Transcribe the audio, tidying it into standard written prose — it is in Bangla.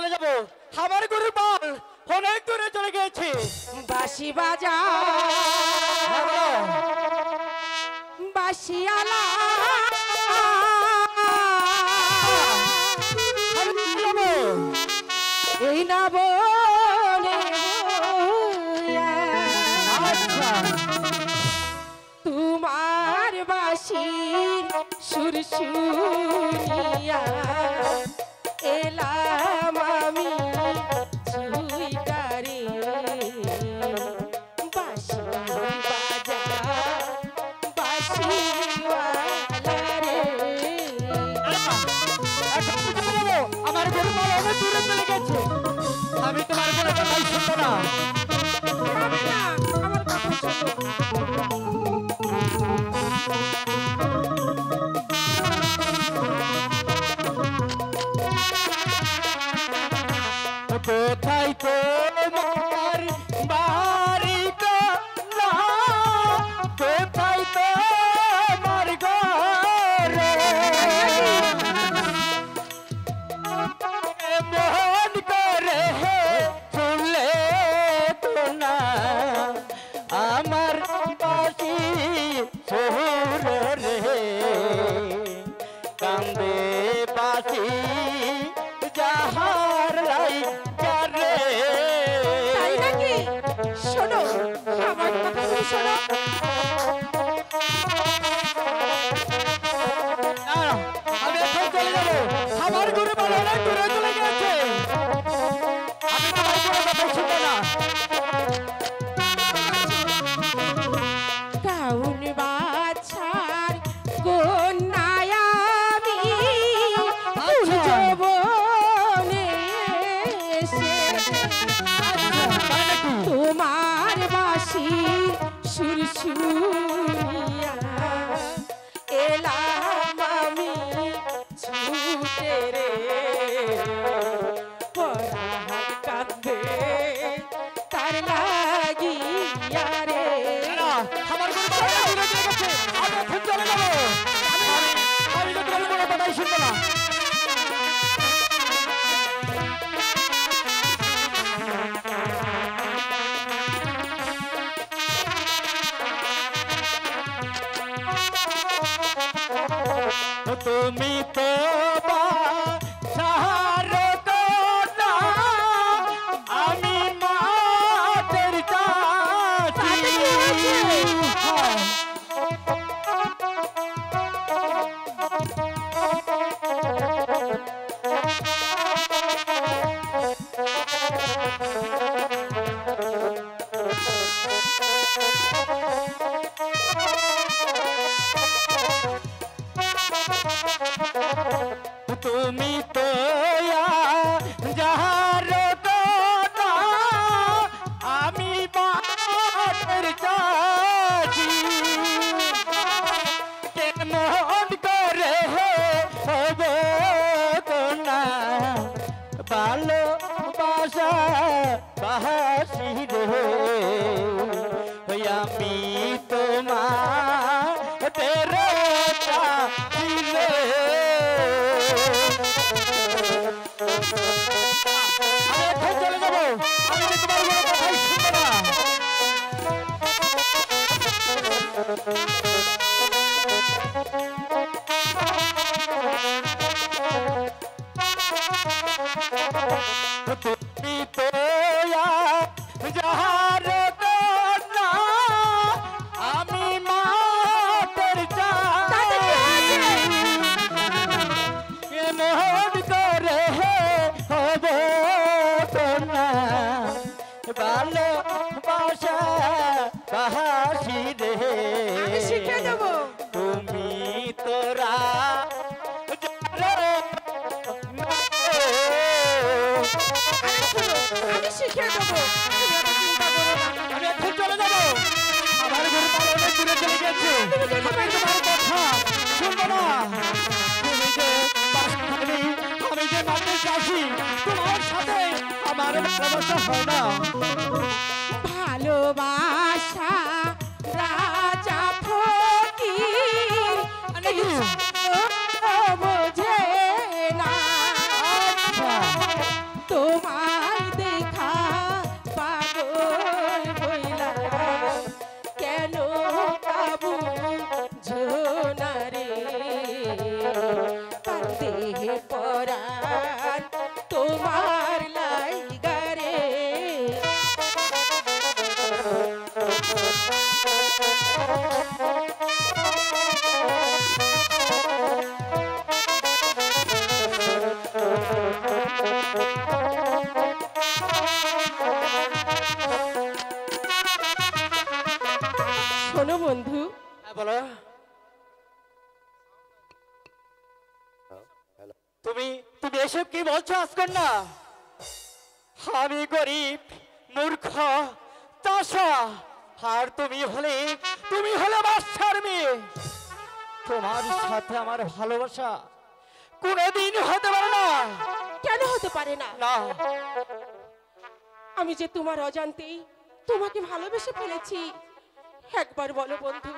চলে যাব। আমার গরুর পাল অনেক দূরে চলে গিয়েছে। বাঁশি বাজা বাঁশিয়ালা এই না বলে তোমার বাঁশির সুর শুনিয়া এলাম আমি ছুইটারে বাঁশি বাজা বাঁশিওয়ালা রে। আমার গরুর পাল অনেক দূরে চলে গেছে। আমি তোমার কোনো কথাই শুনবো না। হবে না, আমার কথা শোনো। কোথায় তোমার বাড়ি না, কোথায় তোমার ঘর, মন করে শুনলে তো না আমার বাঁশি সুর রে, কান্দে বাঁশি যাহার লাই যারে। তাই নাকি? শোনো, আমার কথা শোনো। আমি এখন চলে যাবো। আমার গরু পাল অনেক দূরে চলে গেছে। আমি তোমার কোনো কথা শুনবো না। কাউন বাছার কন্যায় আমি যৌবনে এসে তোমার বাঁশি সুর শুনিয়া এলাম আমি ছুটে রে, পরাণ কাঁদে তার লাগিয়া রে। আমার গরু পাল অনেক দূরে চলে গেছে। আমি এখন চলে যাবো। আমি তো তোমার কোনো কথাই শুনবো না। তুমি তো সাহার না, আমি মাতের চাচি। তুমি তো যাহার না, আমি মাতের চাচি। কেমন করে হবে তো না ভালোবাসা বাসি রে, আমি তোমার তেরে চাচি রে। আমি এখন চলে যাবো। আমি তো তোমার কোনো কথাই শুনবো না। তুমি তো যাহার না, আমি মাতের চাচি। মন করে হবে তো না ভালোবাসা বাসি রে, আমি শিখে দেবো। তুমি তোরা আমি শিখে দেবো, তুমি এত চিন্তা করো না। আমি এখন চলে যাবো। আমার গরু পাল অনেক দূরে চলে গেছে। আমি তোমার কথা শুনবো না। তুমি যে আমি যে মাঠে চাষি, তোমার সাথে আমার ভালোবাসা হয় না। ভালোবাসা রাজা ফকির বোঝে না। তোমার দেখা পাগল হইলা কেন কাবু ঝোনারে কান্দে পরাণ তোমার লাইগারে শোনো বন্ধু হ্যাঁ বলো। তুমি তুমি এসব কি বলছো আজকাল না? আমি গরিব মূর্খ চাষা, আর তুমি হলে বাচ্চার মেয়ে। তোমার সাথে আমার ভালোবাসা কোনোদিন হতে পারে না। কেন হতে পারে না? না, আমি যে তোমার অজান্তেই তোমাকে ভালোবেসে ফেলেছি। একবার বলো বন্ধু,